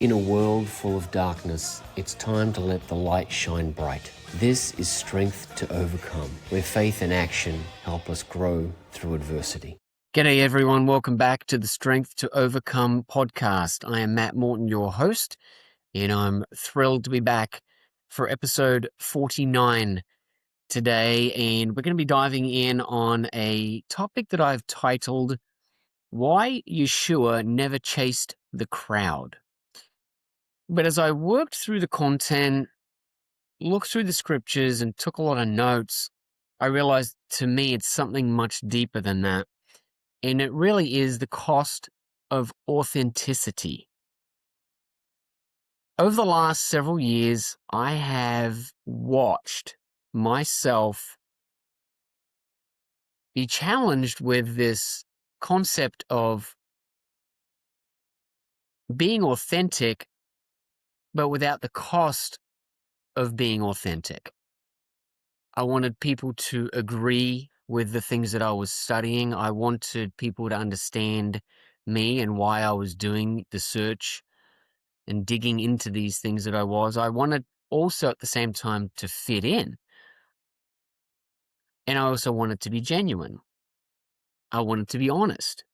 In a world full of darkness, it's time to let the light shine bright. This is Strength to Overcome, where faith and action help us grow through adversity. G'day everyone, welcome back to the Strength to Overcome podcast. I am Matt Morton, your host, and I'm thrilled to be back for episode 49 today, and we're going to be diving in on a topic that I've titled, Why Yeshua Never Chased the Crowd. But as I worked through the content, looked through the scriptures, and took a lot of notes, I realized to me it's something much deeper than that. And it really is the cost of authenticity. Over the last several years, I have watched myself be challenged with this concept of being authentic, but without the cost of being authentic. I wanted people to agree with the things that I was studying. I wanted people to understand me and why I was doing the search and digging into these things that I was. I wanted also at the same time to fit in. And I also wanted to be genuine. I wanted to be honest.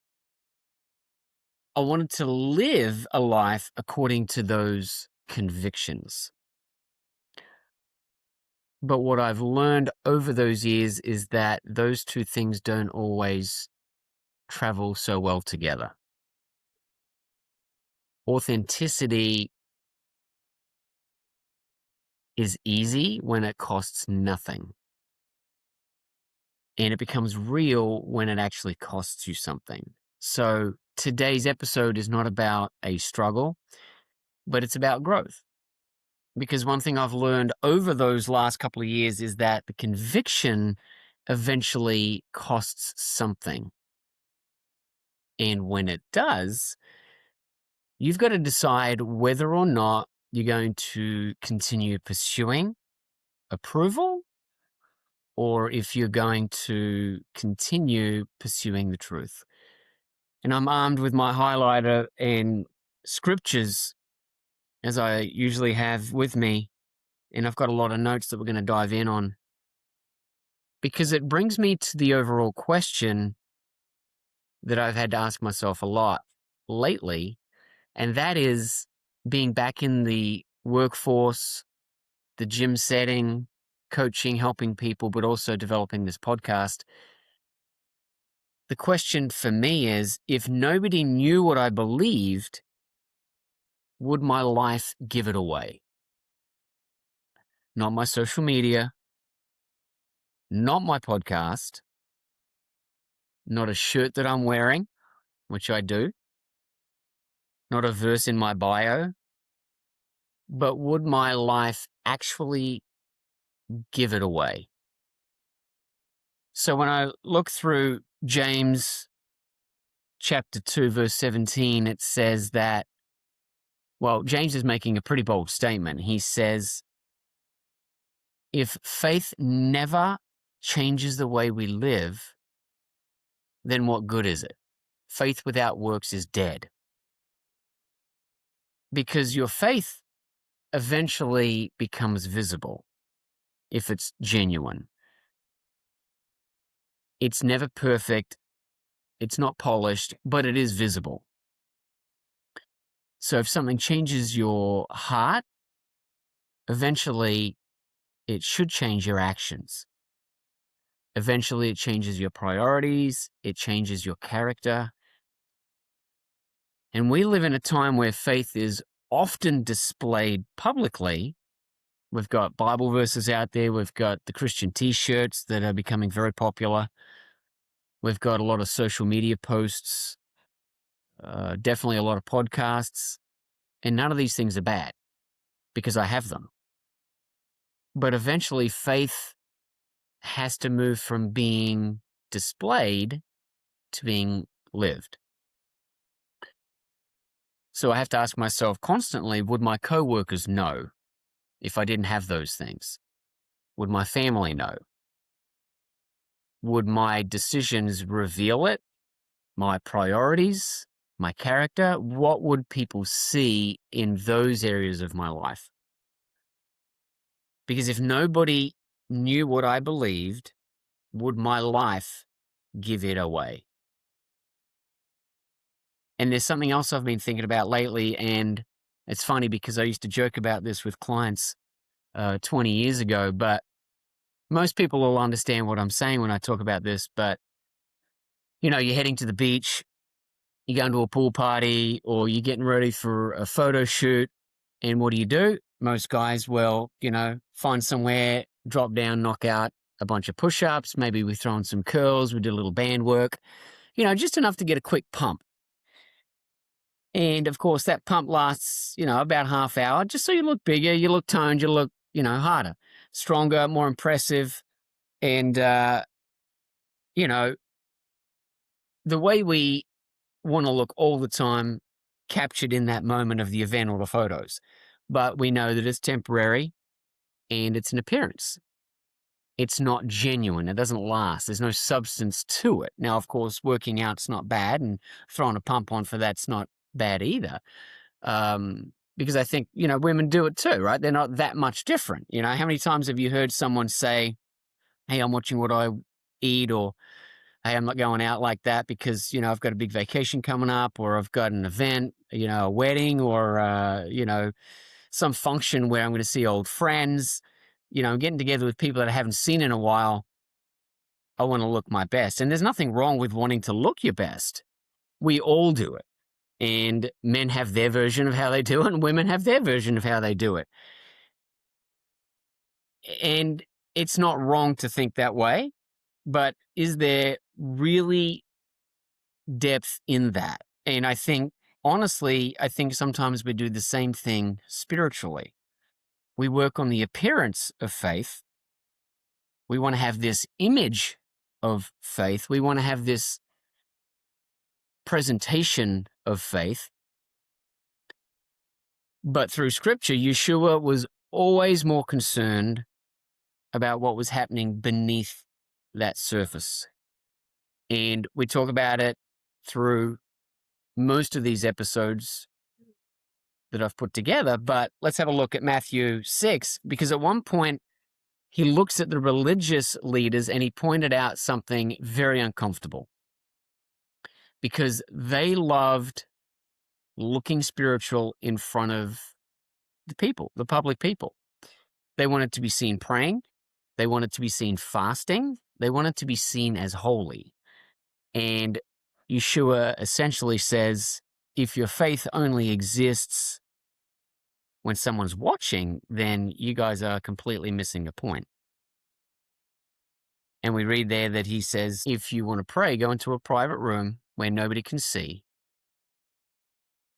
I wanted to live a life according to those convictions. But what I've learned over those years is that those two things don't always travel so well together. Authenticity is easy when it costs nothing. And it becomes real when it actually costs you something. So today's episode is not about a struggle, but it's about growth. Because one thing I've learned over those last couple of years is that the conviction eventually costs something. And when it does, you've got to decide whether or not you're going to continue pursuing approval or if you're going to continue pursuing the truth. And I'm armed with my highlighter and scriptures, as I usually have with me, and I've got a lot of notes that we're going to dive in on, because it brings me to the overall question that I've had to ask myself a lot lately, and that is being back in the workforce, the gym setting, coaching, helping people, but also developing this podcast. The question for me is, if nobody knew what I believed, would my life give it away? Not my social media, not my podcast, not a shirt that I'm wearing, which I do, not a verse in my bio, but would my life actually give it away? So when I look through James chapter 2, verse 17, it says that, well, James is making a pretty bold statement. He says, if faith never changes the way we live, then what good is it? Faith without works is dead. Because your faith eventually becomes visible if it's genuine. It's never perfect. It's not polished, but it is visible. So if something changes your heart, eventually it should change your actions. Eventually it changes your priorities. It changes your character. And we live in a time where faith is often displayed publicly. We've got Bible verses out there. We've got the Christian t-shirts that are becoming very popular. We've got a lot of social media posts, definitely a lot of podcasts, and none of these things are bad because I have them. But eventually faith has to move from being displayed to being lived. So I have to ask myself constantly, would my coworkers know if I didn't have those things? Would my family know? Would my decisions reveal it? My priorities? my character? What would people see in those areas of my life? Because if nobody knew what I believed, would my life give it away? And there's something else I've been thinking about lately, and it's funny because I used to joke about this with clients 20 years ago, but most people will understand what I'm saying when I talk about this. But, you're heading to the beach, you're going to a pool party, or you're getting ready for a photo shoot. And what do? Most guys, well, find somewhere, drop down, knock out a bunch of push ups. Maybe we throw in some curls, we do a little band work, just enough to get a quick pump. And of course, that pump lasts, about half hour, just so you look bigger, you look toned, you look, harder, stronger, more impressive. And, the way we want to look all the time captured in that moment of the event or the photos. But we know that it's temporary and it's an appearance. It's not genuine. It doesn't last. There's no substance to it. Now, of course, working out's not bad, and throwing a pump on for that's not bad either. Because I think, women do it too, right? They're not that much different. How many times have you heard someone say, hey, I'm watching what I eat, or hey, I'm not going out like that because, I've got a big vacation coming up, or I've got an event, a wedding, or, some function where I'm going to see old friends, I'm getting together with people that I haven't seen in a while. I want to look my best. And there's nothing wrong with wanting to look your best. We all do it. And men have their version of how they do it, and women have their version of how they do it. And it's not wrong to think that way, but is there really depth in that? And honestly, I think sometimes we do the same thing spiritually. We work on the appearance of faith. We want to have this image of faith. We want to have this presentation of faith. But through scripture, Yeshua was always more concerned about what was happening beneath that surface. And we talk about it through most of these episodes that I've put together. But let's have a look at Matthew 6, because at one point he looks at the religious leaders and he pointed out something very uncomfortable, because they loved looking spiritual in front of the people, the public people. They wanted to be seen praying. They wanted to be seen fasting. They wanted to be seen as holy. And Yeshua essentially says, if your faith only exists when someone's watching, then you guys are completely missing the point. And we read there that he says, if you want to pray, go into a private room where nobody can see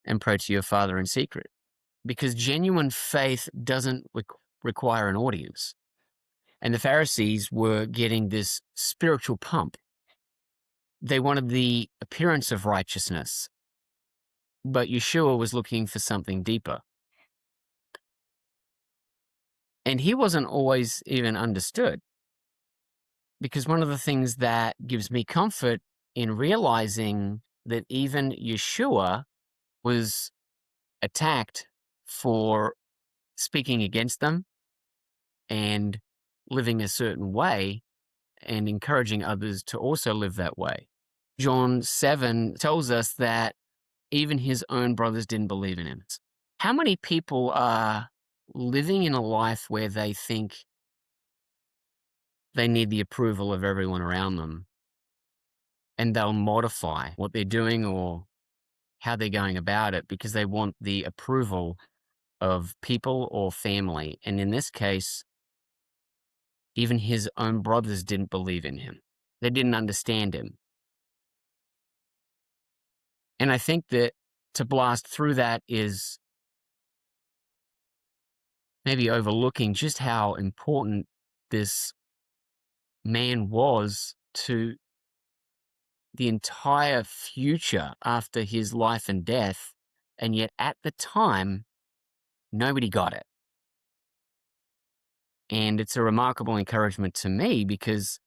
and pray to your Father in secret. Because genuine faith doesn't require an audience. And the Pharisees were getting this spiritual pump. They wanted the appearance of righteousness, but Yeshua was looking for something deeper. And he wasn't always even understood. Because one of the things that gives me comfort in realizing that even Yeshua was attacked for speaking against them and living a certain way and encouraging others to also live that way. John 7 tells us that even his own brothers didn't believe in him. How many people are living in a life where they think they need the approval of everyone around them, and they'll modify what they're doing or how they're going about it because they want the approval of people or family? And in this case, even his own brothers didn't believe in him. They didn't understand him. And I think that to blast through that is maybe overlooking just how important this man was to the entire future after his life and death. And yet at the time, nobody got it. And it's a remarkable encouragement to me because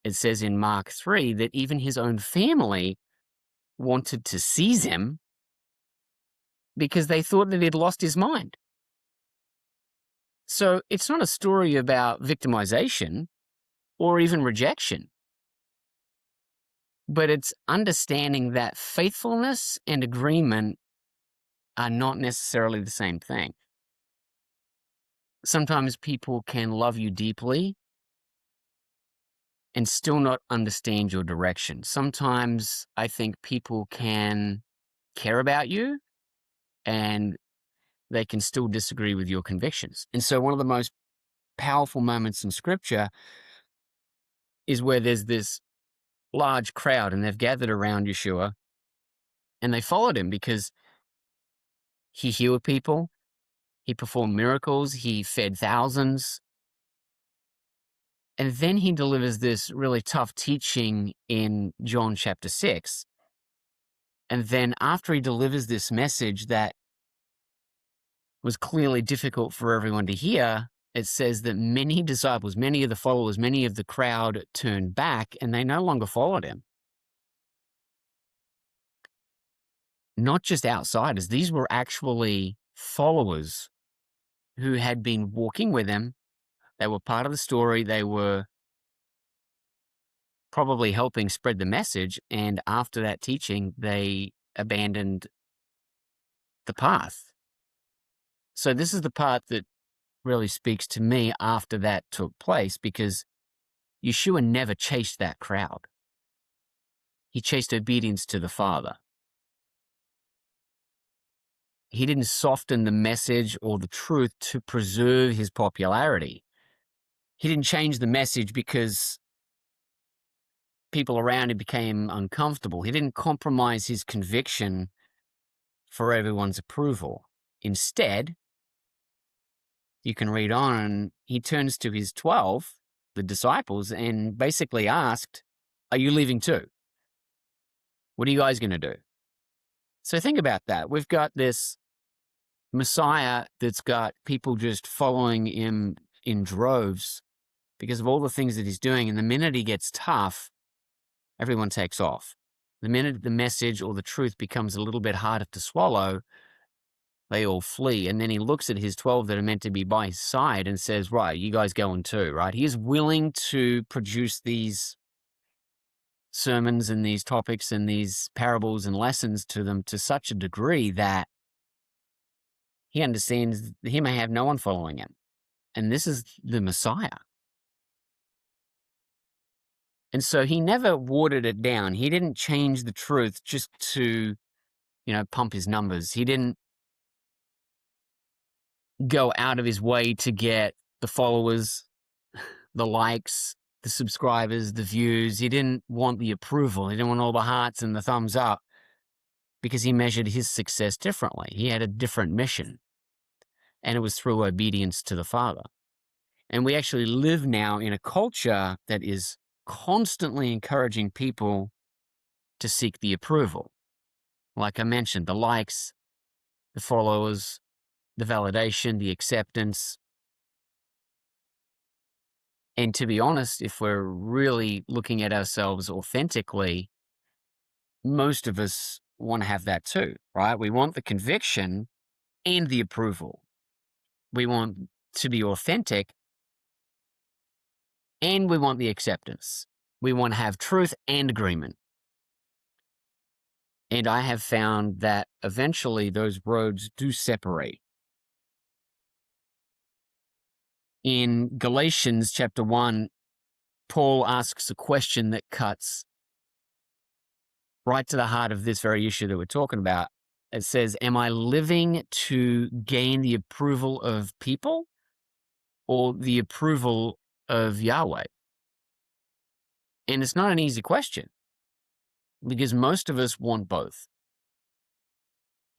it says in Mark 3 that even his own family wanted to seize him because they thought that he'd lost his mind. So it's not a story about victimization or even rejection, but it's understanding that faithfulness and agreement are not necessarily the same thing. Sometimes people can love you deeply and still not understand your direction. Sometimes I think people can care about you and they can still disagree with your convictions. And so one of the most powerful moments in scripture is where there's this large crowd and they've gathered around Yeshua and they followed him because he healed people, he performed miracles, he fed thousands. And then he delivers this really tough teaching in John chapter 6. And then after he delivers this message that was clearly difficult for everyone to hear, it says that many disciples, many of the followers, many of the crowd turned back and they no longer followed him. Not just outsiders, these were actually followers who had been walking with him. They were part of the story. They were probably helping spread the message. And after that teaching, they abandoned the path. So this is the part that really speaks to me after that took place, because Yeshua never chased that crowd. He chased obedience to the Father. He didn't soften the message or the truth to preserve his popularity. He didn't change the message because people around him became uncomfortable. He didn't compromise his conviction for everyone's approval. Instead, you can read on, and he turns to his 12, the disciples, and basically asked, "Are you leaving too? What are you guys going to do?" So think about that. We've got this Messiah that's got people just following him in droves because of all the things that he's doing. And the minute he gets tough, everyone takes off. The minute the message or the truth becomes a little bit harder to swallow, they all flee. And then he looks at his 12 that are meant to be by his side and says, "Right, you guys going too," right? He is willing to produce these sermons and these topics and these parables and lessons to them to such a degree that he understands he may have no one following him. And this is the Messiah. And so he never watered it down. He didn't change the truth just to, pump his numbers. He didn't go out of his way to get the followers, the likes, the subscribers, the views. He didn't want the approval. He didn't want all the hearts and the thumbs up, because he measured his success differently. He had a different mission, and it was through obedience to the Father. And we actually live now in a culture that is constantly encouraging people to seek the approval. Like I mentioned, the likes, the followers, the validation, the acceptance. And to be honest, if we're really looking at ourselves authentically, most of us want to have that too, right? We want the conviction and the approval. We want to be authentic and we want the acceptance. We want to have truth and agreement. And I have found that eventually those roads do separate. In Galatians chapter 1, Paul asks a question that cuts right to the heart of this very issue that we're talking about. It says, "Am I living to gain the approval of people or the approval of Yahweh?" And it's not an easy question, because most of us want both.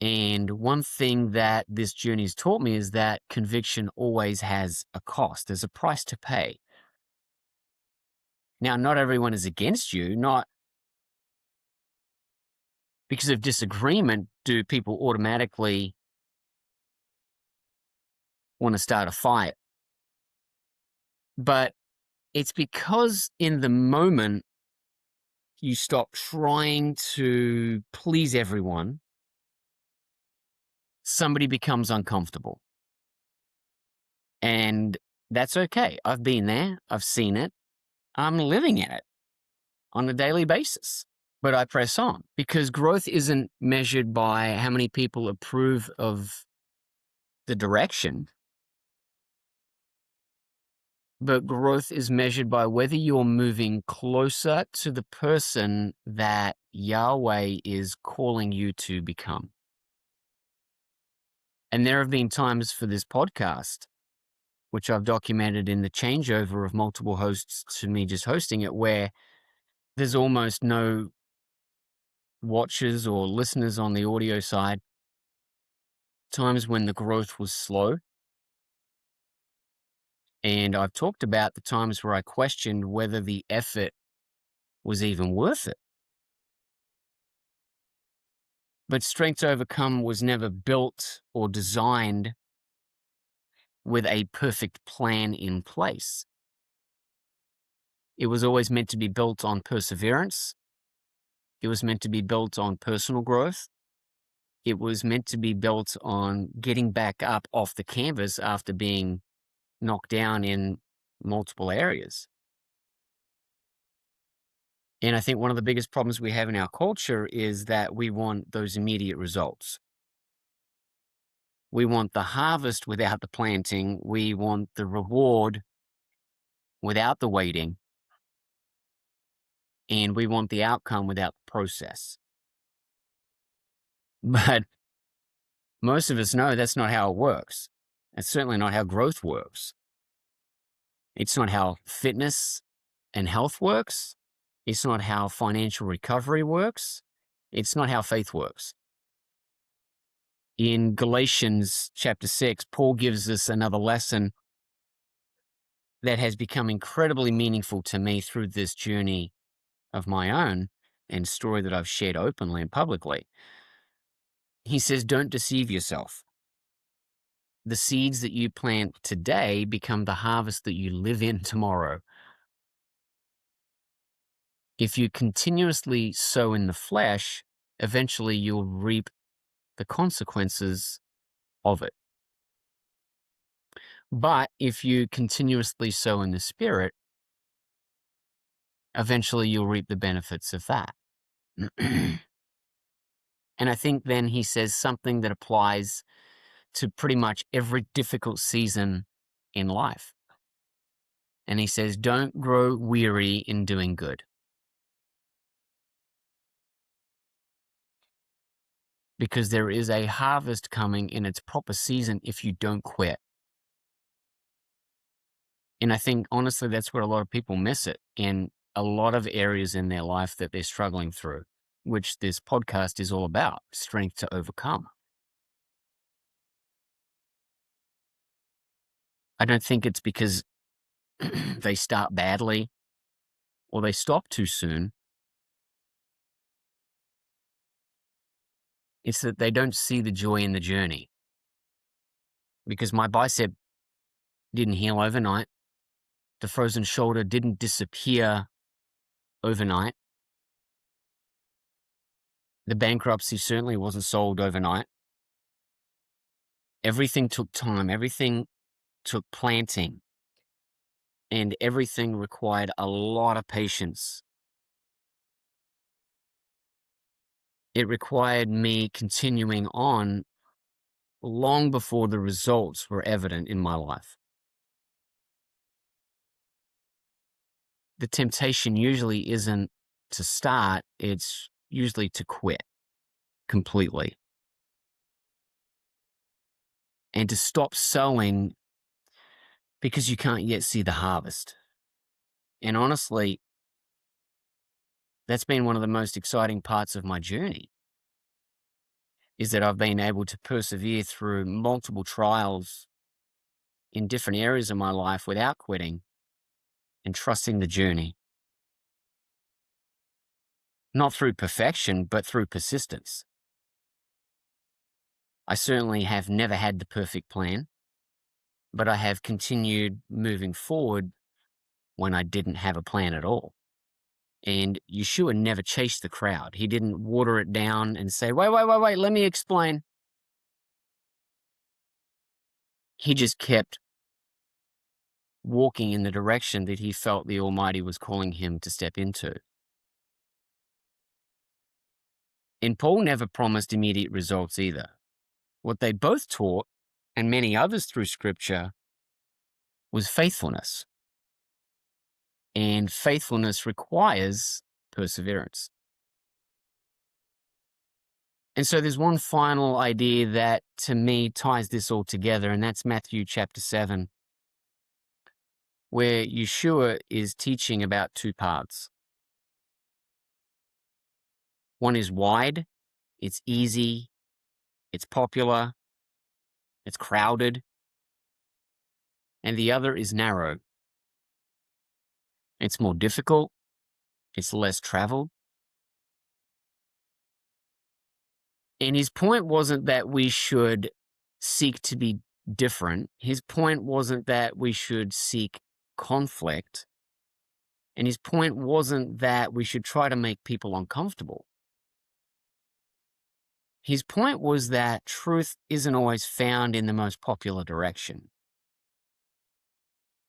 And one thing that this journey has taught me is that conviction always has a cost. There's a price to pay. Now, not everyone is against you. Not because of disagreement do people automatically want to start a fight. But it's because in the moment you stop trying to please everyone, somebody becomes uncomfortable. And that's okay. I've been there. I've seen it. I'm living in it on a daily basis. But I press on because growth isn't measured by how many people approve of the direction, but growth is measured by whether you're moving closer to the person that Yahweh is calling you to become. And there have been times for this podcast, which I've documented in the changeover of multiple hosts to me just hosting it, where there's almost no watchers or listeners on the audio side. Times when the growth was slow. And I've talked about the times where I questioned whether the effort was even worth it. But Strength to Overcome was never built or designed with a perfect plan in place. It was always meant to be built on perseverance. It was meant to be built on personal growth. It was meant to be built on getting back up off the canvas after being knocked down in multiple areas. And I think one of the biggest problems we have in our culture is that we want those immediate results. We want the harvest without the planting. We want the reward without the waiting. And we want the outcome without the process. But most of us know that's not how it works. That's certainly not how growth works. It's not how fitness and health works. It's not how financial recovery works. It's not how faith works. In Galatians chapter 6, Paul gives us another lesson that has become incredibly meaningful to me through this journey of my own and story that I've shared openly and publicly. He says, don't deceive yourself. The seeds that you plant today become the harvest that you live in tomorrow. If you continuously sow in the flesh, eventually you'll reap the consequences of it. But if you continuously sow in the spirit, eventually you'll reap the benefits of that. And I think then he says something that applies to pretty much every difficult season in life. And he says, don't grow weary in doing good. Because there is a harvest coming in its proper season if you don't quit. And I think, honestly, that's where a lot of people miss it in a lot of areas in their life that they're struggling through, which this podcast is all about, strength to overcome. I don't think it's because they start badly or they stop too soon. It's that they don't see the joy in the journey. Because my bicep didn't heal overnight. The frozen shoulder didn't disappear overnight. The bankruptcy certainly wasn't solved overnight. Everything took time. Everything took planting. And everything required a lot of patience. It required me continuing on long before the results were evident in my life. The temptation usually isn't to start, it's usually to quit completely. And to stop sowing because you can't yet see the harvest. And honestly, that's been one of the most exciting parts of my journey, is that I've been able to persevere through multiple trials in different areas of my life without quitting and trusting the journey. Not through perfection, but through persistence. I certainly have never had the perfect plan, but I have continued moving forward when I didn't have a plan at all. And Yeshua never chased the crowd. He didn't water it down and say, wait, let me explain. He just kept walking in the direction that he felt the Almighty was calling him to step into. And Paul never promised immediate results either. What they both taught, and many others through Scripture, was faithfulness. And faithfulness requires perseverance. And so there's one final idea that, to me, ties this all together, and that's Matthew chapter 7, where Yeshua is teaching about two paths. One is wide, it's easy, it's popular, it's crowded, and the other is narrow. It's more difficult, it's less traveled. And his point wasn't that we should seek to be different. His point wasn't that we should seek conflict. And his point wasn't that we should try to make people uncomfortable. His point was that truth isn't always found in the most popular direction.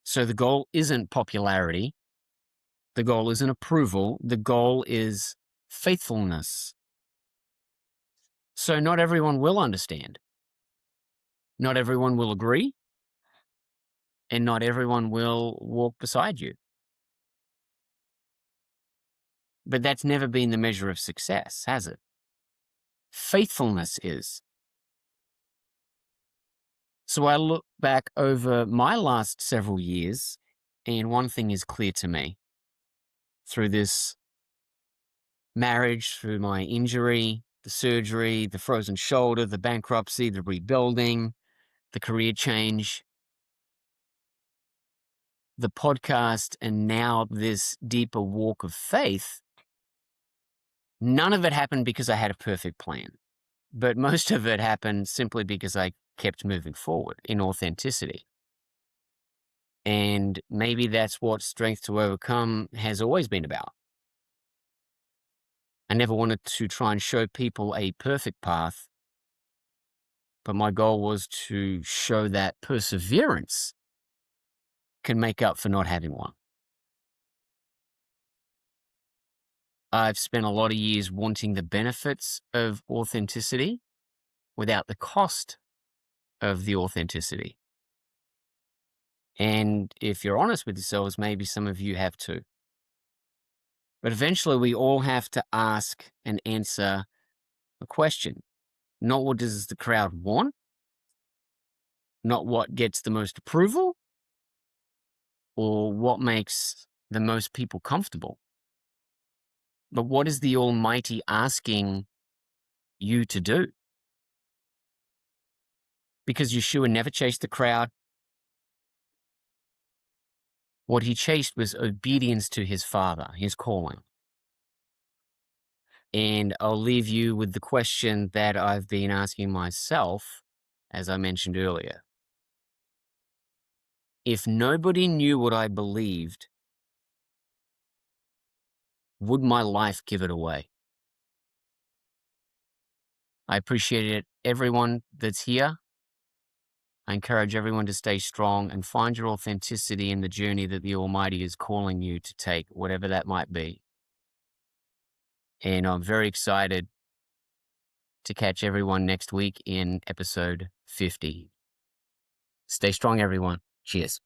So the goal isn't popularity. The goal isn't approval. The goal is faithfulness. So not everyone will understand. Not everyone will agree. And not everyone will walk beside you. But that's never been the measure of success, has it? Faithfulness is. So I look back over my last several years, and one thing is clear to me. Through this marriage, through my injury, the surgery, the frozen shoulder, the bankruptcy, the rebuilding, the career change, the podcast, and now this deeper walk of faith, none of it happened because I had a perfect plan. But most of it happened simply because I kept moving forward in authenticity. And maybe that's what Strength to Overcome has always been about. I never wanted to try and show people a perfect path, but my goal was to show that perseverance can make up for not having one. I've spent a lot of years wanting the benefits of authenticity without the cost of the authenticity. And if you're honest with yourselves, maybe some of you have too. But eventually we all have to ask and answer a question. Not what does the crowd want, not what gets the most approval, or what makes the most people comfortable. But what is the Almighty asking you to do? Because Yeshua never chased the crowd. What he chased was obedience to his Father, his calling. And I'll leave you with the question that I've been asking myself, as I mentioned earlier. If nobody knew what I believed, would my life give it away? I appreciate everyone that's here. I encourage everyone to stay strong and find your authenticity in the journey that the Almighty is calling you to take, whatever that might be. And I'm very excited to catch everyone next week in episode 50. Stay strong, everyone. Cheers.